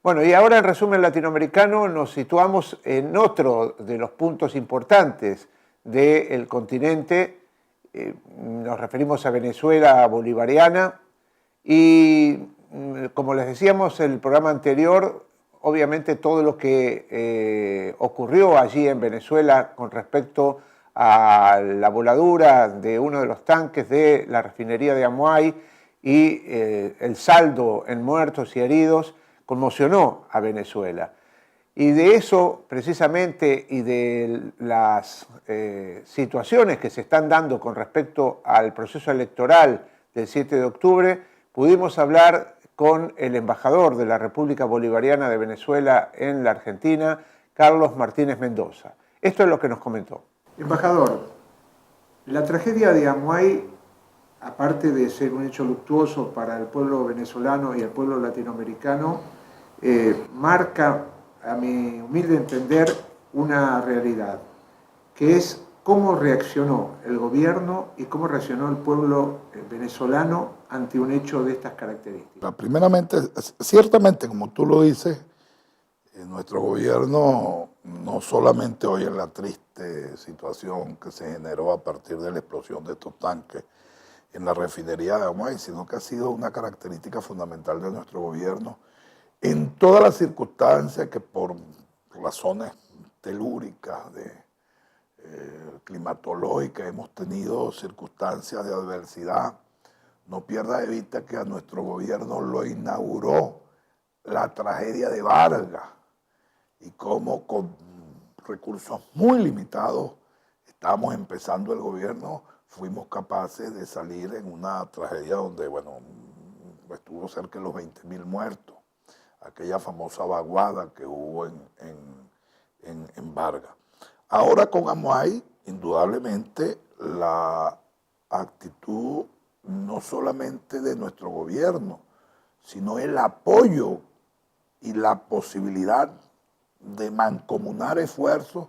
Bueno, y ahora en resumen latinoamericano nos situamos en otro de los puntos importantes del continente. Nos referimos a Venezuela bolivariana y, como les decíamos en el programa anterior, obviamente todo lo que ocurrió allí en Venezuela con respecto a la voladura de uno de los tanques de la refinería de Amuay y el saldo en muertos y heridos conmocionó a Venezuela. Y de eso precisamente y de las situaciones que se están dando con respecto al proceso electoral del 7 de octubre, pudimos hablar con el embajador de la República Bolivariana de Venezuela en la Argentina, Carlos Martínez Mendoza. Esto es lo que nos comentó. Embajador, la tragedia de Amuay, aparte de ser un hecho luctuoso para el pueblo venezolano y el pueblo latinoamericano, marca, a mi humilde entender, una realidad, que es cómo reaccionó el gobierno y cómo reaccionó el pueblo venezolano ante un hecho de estas características. Primeramente, ciertamente, como tú lo dices, nuestro gobierno no solamente hoy en la triste situación que se generó a partir de la explosión de estos tanques en la refinería de Amuay, sino que ha sido una característica fundamental de nuestro gobierno en todas las circunstancias que por razones telúricas, climatológicas, hemos tenido circunstancias de adversidad. No pierda de vista que a nuestro gobierno lo inauguró la tragedia de Vargas y cómo con recursos muy limitados estábamos empezando el gobierno, fuimos capaces de salir en una tragedia donde, bueno, estuvo cerca de los 20.000 muertos, aquella famosa vaguada que hubo en Vargas. Ahora con Amuay, indudablemente, la actitud no solamente de nuestro gobierno, sino el apoyo y la posibilidad de mancomunar esfuerzos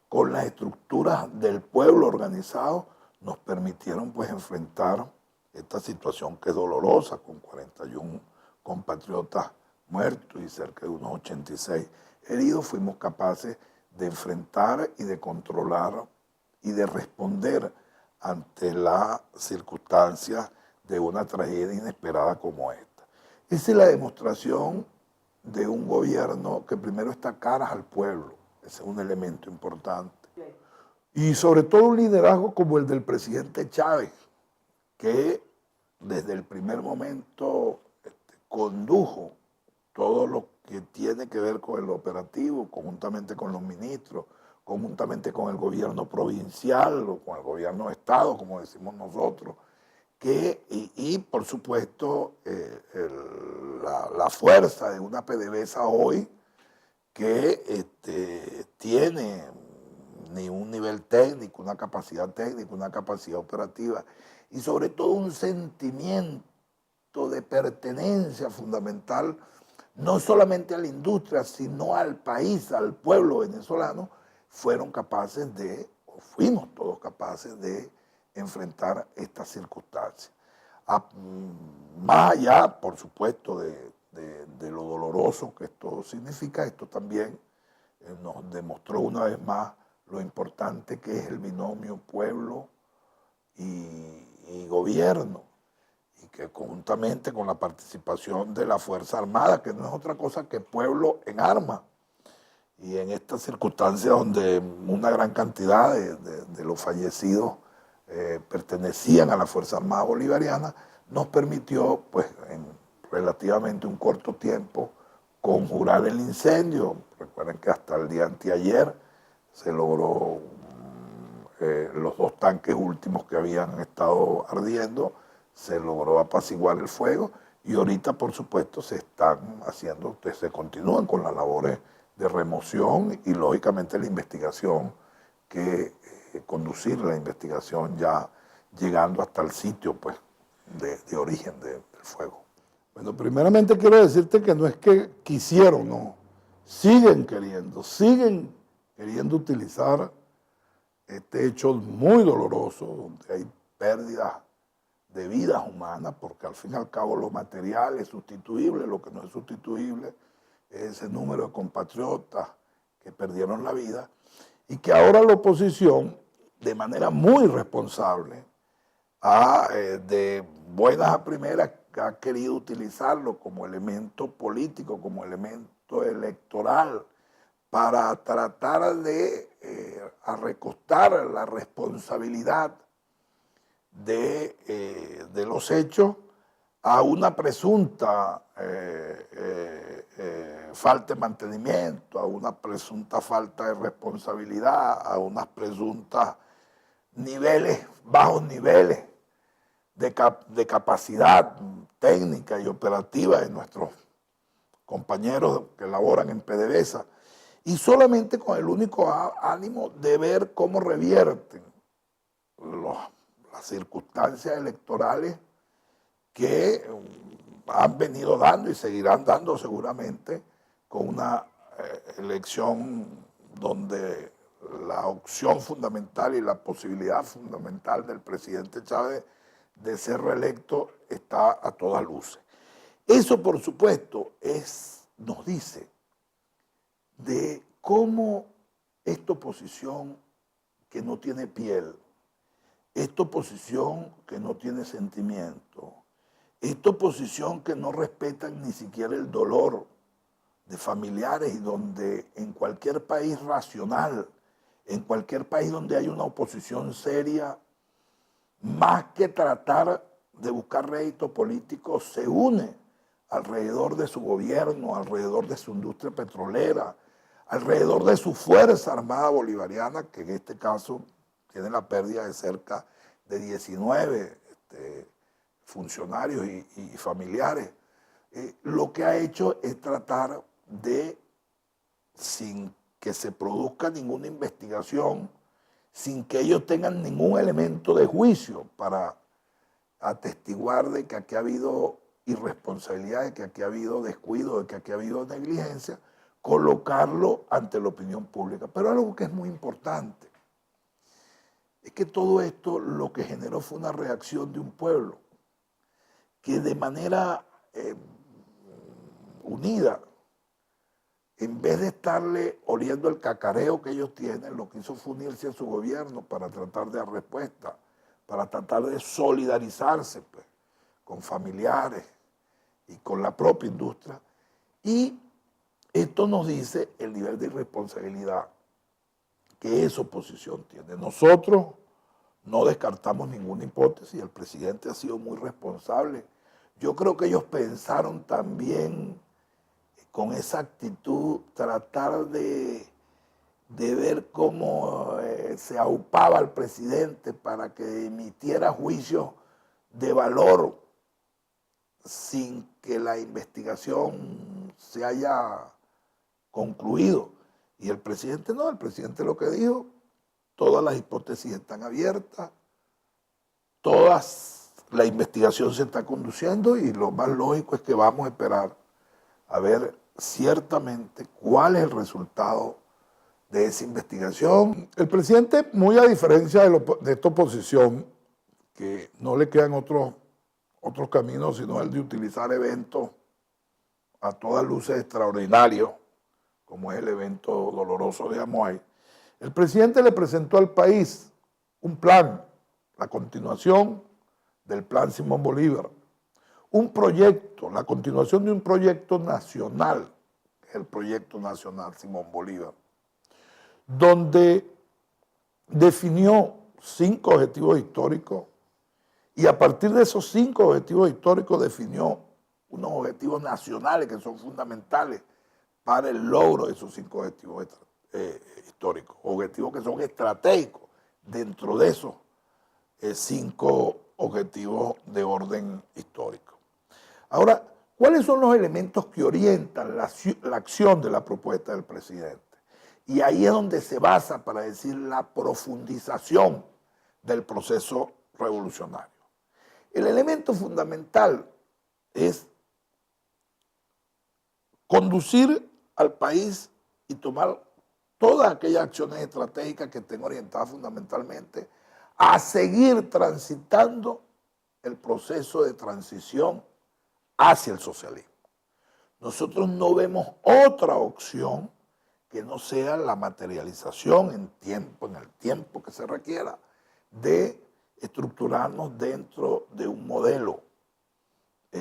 con las estructuras del pueblo organizado nos permitieron pues enfrentar esta situación que es dolorosa, con 41 compatriotas muertos y cerca de unos 86 heridos. Fuimos capaces de enfrentar y de controlar y de responder ante la circunstancia de una tragedia inesperada como esta. Esa es la demostración de un gobierno que primero está caras al pueblo. Ese es un elemento importante. Y sobre todo un liderazgo como el del presidente Chávez, que desde el primer momento condujo todo lo que tiene que ver con el operativo, conjuntamente con los ministros, conjuntamente con el gobierno provincial o con el gobierno de Estado, como decimos nosotros, y por supuesto la fuerza de una PDVSA hoy que tiene ni un nivel técnico, una capacidad técnica, una capacidad operativa y sobre todo un sentimiento de pertenencia fundamental, no solamente a la industria, sino al país, al pueblo venezolano, fueron capaces de, o fuimos todos capaces de enfrentar estas circunstancias. Más allá, por supuesto, de lo doloroso que esto significa, esto también nos demostró una vez más lo importante que es el binomio pueblo y gobierno, y que conjuntamente con la participación de la Fuerza Armada, que no es otra cosa que pueblo en armas, y en estas circunstancias donde una gran cantidad de los fallecidos pertenecían a la Fuerza Armada Bolivariana, nos permitió, pues, en relativamente un corto tiempo, conjurar el incendio. Recuerden que hasta el día anteayer se logró los 2 tanques últimos que habían estado ardiendo, se logró apaciguar el fuego y ahorita, por supuesto, se están haciendo, se continúan con las labores de remoción y, lógicamente, la investigación, conducir la investigación ya llegando hasta el sitio pues, de origen del fuego. Bueno, primeramente quiero decirte que no es que quisieron, no, siguen queriendo utilizar este hecho muy doloroso, donde hay pérdidas de vidas humanas, porque al fin y al cabo lo material es sustituible, lo que no es sustituible ese número de compatriotas que perdieron la vida, y que ahora la oposición, de manera muy responsable, de buenas a primeras, ha querido utilizarlo como elemento político, como elemento electoral, para tratar de recostar la responsabilidad de los hechos a una presunta falta de mantenimiento, a una presunta falta de responsabilidad, a unas presuntas bajos niveles de capacidad técnica y operativa de nuestros compañeros que laboran en PDVSA, y solamente con el único ánimo de ver cómo revierten las circunstancias electorales que han venido dando y seguirán dando seguramente con una elección donde la opción fundamental y la posibilidad fundamental del presidente Chávez de ser reelecto está a todas luces. Eso, por supuesto, nos dice de cómo esta oposición que no tiene piel, esta oposición que no tiene sentimiento, esta oposición que no respeta ni siquiera el dolor de familiares, y donde en cualquier país racional, en cualquier país donde hay una oposición seria, más que tratar de buscar rédito político, se une alrededor de su gobierno, alrededor de su industria petrolera, alrededor de su Fuerza Armada Bolivariana, que en este caso tiene la pérdida de cerca de 19 funcionarios y familiares. Lo que ha hecho es tratar de, sin que se produzca ninguna investigación, sin que ellos tengan ningún elemento de juicio para atestiguar de que aquí ha habido irresponsabilidad, de que aquí ha habido descuido, de que aquí ha habido negligencia, colocarlo ante la opinión pública. Pero algo que es muy importante es que todo esto lo que generó fue una reacción de un pueblo que de manera unida, en vez de estarle oliendo el cacareo que ellos tienen, lo que hizo fue unirse a su gobierno para tratar de dar respuesta, para tratar de solidarizarse pues, con familiares y con la propia industria. Y esto nos dice el nivel de irresponsabilidad que esa oposición tiene. Nosotros no descartamos ninguna hipótesis, el presidente ha sido muy responsable. Yo creo que ellos pensaron también con esa actitud, tratar de ver cómo se aupaba al presidente para que emitiera juicios de valor sin que la investigación se haya concluido. Y el presidente no, el presidente lo que dijo, todas las hipótesis están abiertas, la investigación se está conduciendo y lo más lógico es que vamos a esperar a ver ciertamente cuál es el resultado de esa investigación. El presidente, muy a diferencia de esta oposición, que no le quedan otros caminos sino el de utilizar eventos a todas luces extraordinarios, como es el evento doloroso de Amoay, el presidente le presentó al país un plan, la continuación del Plan Simón Bolívar, un proyecto, la continuación de un proyecto nacional, el Proyecto Nacional Simón Bolívar, donde definió 5 objetivos históricos y a partir de esos 5 objetivos históricos definió unos objetivos nacionales que son fundamentales para el logro de esos 5 objetivos históricos, objetivos que son estratégicos dentro de esos 5 objetivos de orden histórico. Ahora, ¿cuáles son los elementos que orientan la acción de la propuesta del presidente? Y ahí es donde se basa, para decir, la profundización del proceso revolucionario. El elemento fundamental es conducir al país y tomar todas aquellas acciones estratégicas que estén orientadas fundamentalmente a seguir transitando el proceso de transición hacia el socialismo. nosotros no vemos otra opción que no sea la materialización en el tiempo que se requiera, de estructurarnos dentro de un modelo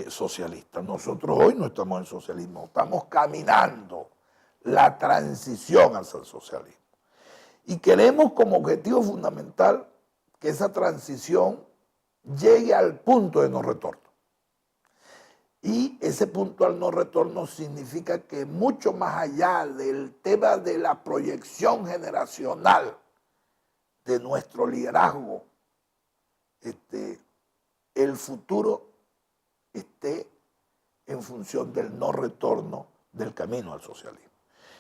socialista. Nosotros hoy no estamos en socialismo, estamos caminando la transición hacia el socialismo. Y queremos como objetivo fundamental que esa transición llegue al punto de no retorno. Y ese punto al no retorno significa que mucho más allá del tema de la proyección generacional de nuestro liderazgo, el futuro esté en función del no retorno del camino al socialismo.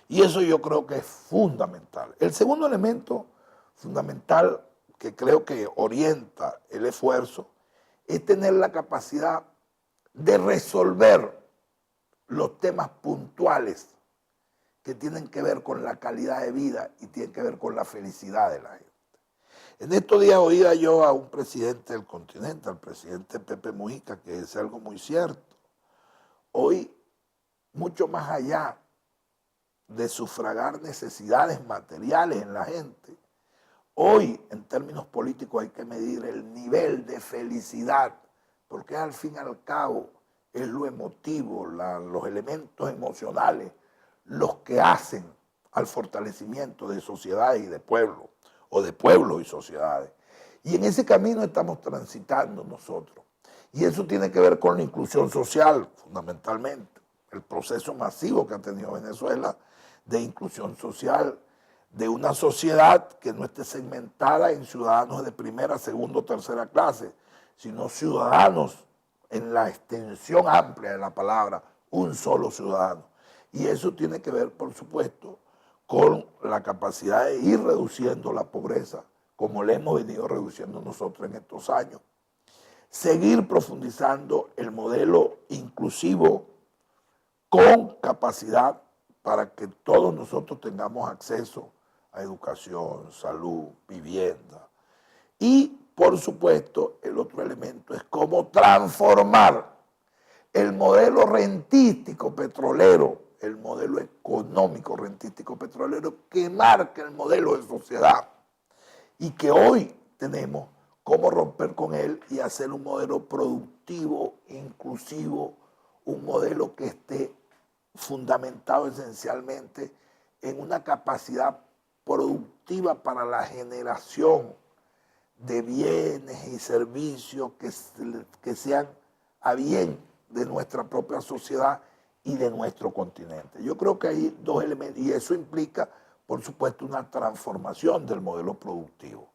Y eso yo creo que es fundamental. El segundo elemento fundamental que creo que orienta el esfuerzo es tener la capacidad de resolver los temas puntuales que tienen que ver con la calidad de vida y tienen que ver con la felicidad de la gente. En estos días oía yo a un presidente del continente, al presidente Pepe Mujica, que es algo muy cierto. Hoy, mucho más allá de sufragar necesidades materiales en la gente, hoy, en términos políticos, hay que medir el nivel de felicidad, porque al fin y al cabo es lo emotivo, los elementos emocionales, los que hacen al fortalecimiento de sociedades y de pueblos, o de pueblos y sociedades. Y en ese camino estamos transitando nosotros. Y eso tiene que ver con la inclusión social, fundamentalmente. El proceso masivo que ha tenido Venezuela de inclusión social, de una sociedad que no esté segmentada en ciudadanos de primera, segunda o tercera clase, sino ciudadanos en la extensión amplia de la palabra, un solo ciudadano. Y eso tiene que ver, por supuesto, con la capacidad de ir reduciendo la pobreza, como le hemos venido reduciendo nosotros en estos años. Seguir profundizando el modelo inclusivo con capacidad para que todos nosotros tengamos acceso a educación, salud, vivienda. Y, por supuesto, el otro elemento es cómo transformar el modelo rentístico petrolero, el modelo económico rentístico petrolero que marca el modelo de sociedad y que hoy tenemos cómo romper con él y hacer un modelo productivo, inclusivo, un modelo que esté fundamentado esencialmente en una capacidad productiva para la generación de bienes y servicios que sean a bien de nuestra propia sociedad y de nuestro continente. Yo creo que hay dos elementos, y eso implica, por supuesto, una transformación del modelo productivo.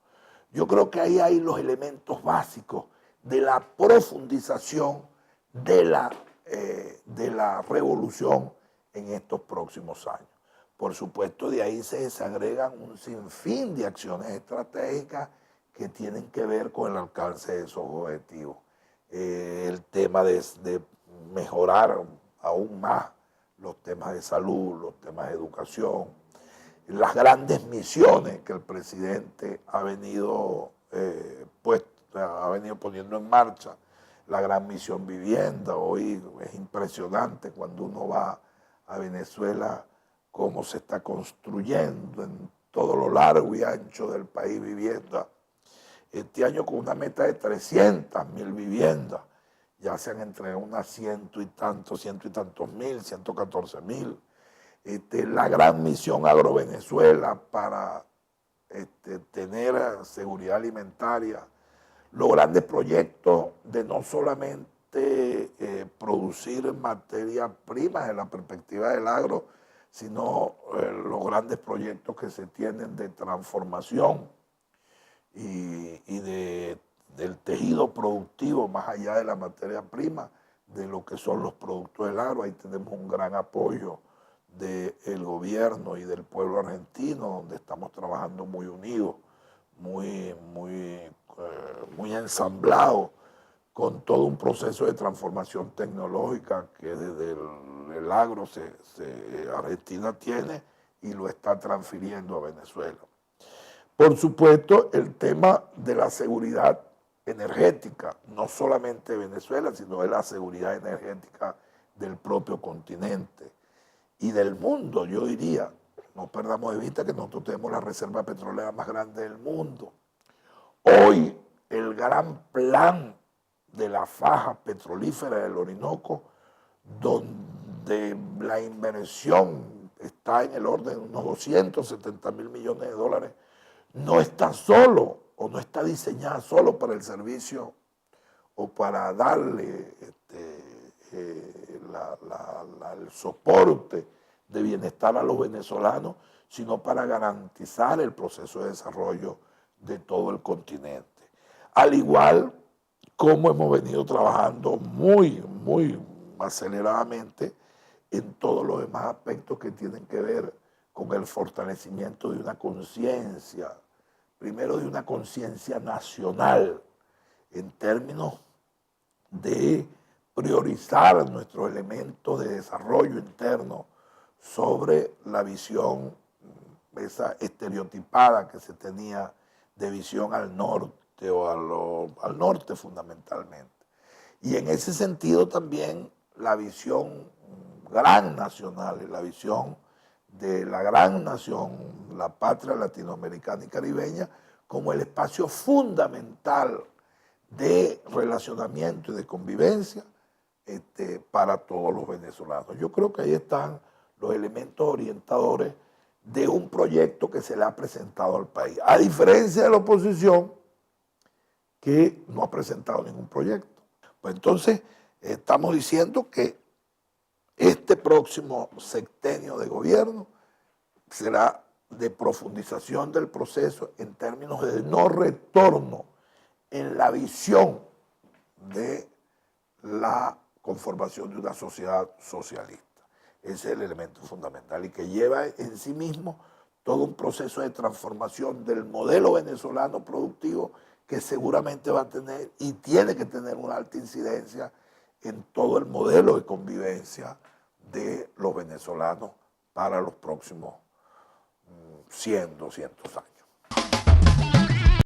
Yo creo que ahí hay los elementos básicos de la profundización de la revolución en estos próximos años. Por supuesto, de ahí se desagregan un sinfín de acciones estratégicas que tienen que ver con el alcance de esos objetivos. El tema de mejorar aún más los temas de salud, los temas de educación, las grandes misiones que el presidente ha venido poniendo en marcha, la gran misión vivienda. Hoy es impresionante cuando uno va a Venezuela cómo se está construyendo en todo lo largo y ancho del país vivienda. Este año con una meta de 300.000 viviendas, ya se han entregado unas ciento y tantos mil, 114.000. La gran misión Agrovenezuela para tener seguridad alimentaria, los grandes proyectos de no solamente producir materias primas en la perspectiva del agro, sino los grandes proyectos que se tienen de transformación y del tejido productivo más allá de la materia prima, de lo que son los productos del agro. Ahí tenemos un gran apoyo del gobierno y del pueblo argentino, donde estamos trabajando muy unidos, muy ensamblados, con todo un proceso de transformación tecnológica que desde el agro Argentina tiene y lo está transfiriendo a Venezuela. Por supuesto, el tema de la seguridad energética, no solamente de Venezuela, sino de la seguridad energética del propio continente y del mundo, yo diría. No perdamos de vista que nosotros tenemos la reserva petrolera más grande del mundo. Hoy el gran plan de la faja petrolífera del Orinoco, donde la inversión está en el orden de unos 270.000 millones de dólares, no está solo o no está diseñada solo para el servicio o para darle el soporte de bienestar a los venezolanos, sino para garantizar el proceso de desarrollo de todo el continente. Al igual como hemos venido trabajando muy aceleradamente en todos los demás aspectos que tienen que ver con el fortalecimiento de una conciencia, primero de una conciencia nacional, en términos de priorizar nuestros elementos de desarrollo interno sobre la visión, esa estereotipada que se tenía de visión al norte o al norte fundamentalmente. Y en ese sentido también la visión gran nacional, la visión de la gran nación, la patria latinoamericana y caribeña, como el espacio fundamental de relacionamiento y de convivencia para todos los venezolanos. Yo creo que ahí están los elementos orientadores de un proyecto que se le ha presentado al país, a diferencia de la oposición, que no ha presentado ningún proyecto. Pues entonces estamos diciendo que este próximo sexenio de gobierno será de profundización del proceso en términos de no retorno en la visión de la conformación de una sociedad socialista. Ese es el elemento fundamental y que lleva en sí mismo todo un proceso de transformación del modelo venezolano productivo que seguramente va a tener y tiene que tener una alta incidencia en todo el modelo de convivencia de los venezolanos para los próximos 100, 200 años.